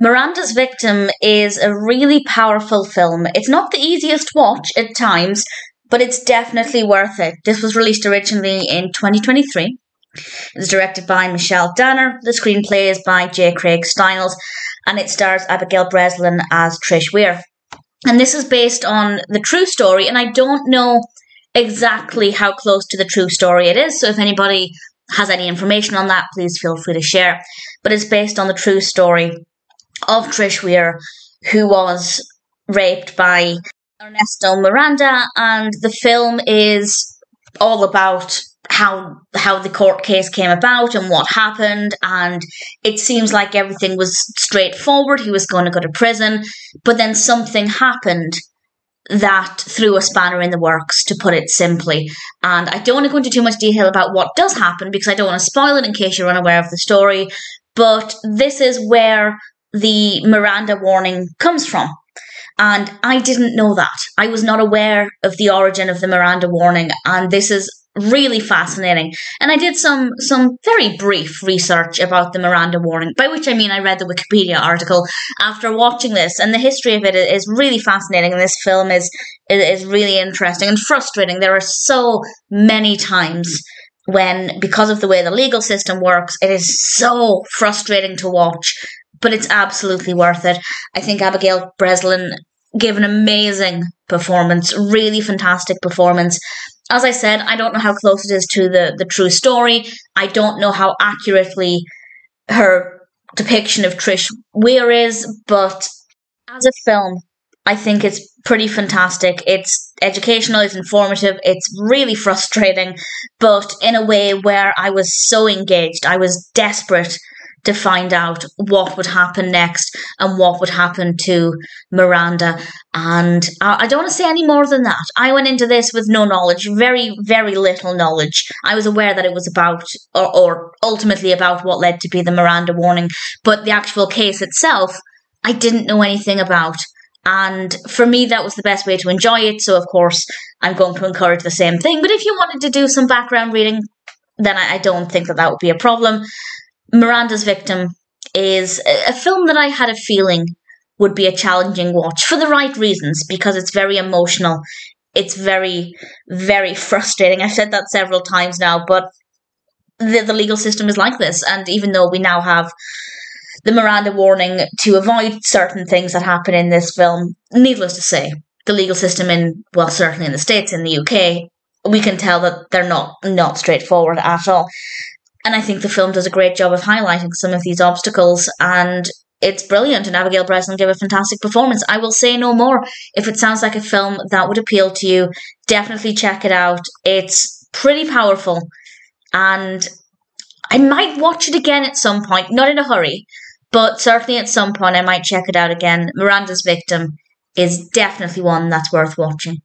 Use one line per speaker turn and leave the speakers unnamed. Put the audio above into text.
Miranda's Victim is a really powerful film. It's not the easiest watch at times, but it's definitely worth it. This was released originally in 2023. It was directed by Michelle Danner. The screenplay is by J. Craig Stiles, and it stars Abigail Breslin as Trish Weir. And this is based on the true story, and I don't know exactly how close to the true story it is, so if anybody has any information on that, please feel free to share. But it's based on the true story of Trish Weir, who was raped by Ernesto Miranda, and the film is all about how the court case came about and what happened, and it seems like everything was straightforward. He was going to go to prison, but then something happened that threw a spanner in the works, to put it simply. And I don't want to go into too much detail about what does happen because I don't want to spoil it in case you're unaware of the story, but this is where the Miranda warning comes from. And I didn't know that. I was not aware of the origin of the Miranda warning, and this is really fascinating. And I did some very brief research about the Miranda warning, by which I mean I read the Wikipedia article after watching this, and the history of it is really fascinating, and this film is really interesting and frustrating. There are so many times when, because of the way the legal system works, it is so frustrating to watch, but it's absolutely worth it. I think Abigail Breslin gave an amazing performance, really fantastic performance. As I said, I don't know how close it is to the true story. I don't know how accurately her depiction of Trish Weir is, but as a film, I think it's pretty fantastic. It's educational, it's informative, it's really frustrating, but in a way where I was so engaged. I was desperate to find out what would happen next and what would happen to Miranda. And I don't want to say any more than that. I went into this with no knowledge, very, very little knowledge. I was aware that it was about, or ultimately about what led to be the Miranda warning, but the actual case itself, I didn't know anything about. And for me, that was the best way to enjoy it. So, of course, I'm going to encourage the same thing. But if you wanted to do some background reading, then I don't think that would be a problem. Miranda's Victim is a film that I had a feeling would be a challenging watch for the right reasons, because it's very emotional. It's very, very frustrating. I've said that several times now, but the legal system is like this. And even though we now have the Miranda warning to avoid certain things that happen in this film, needless to say, the legal system certainly in the States, in the UK, we can tell that they're not straightforward at all. And I think the film does a great job of highlighting some of these obstacles, and it's brilliant, and Abigail Breslin gave a fantastic performance. I will say no more. If it sounds like a film that would appeal to you, definitely check it out. It's pretty powerful, and I might watch it again at some point, not in a hurry, but certainly at some point I might check it out again. Miranda's Victim is definitely one that's worth watching.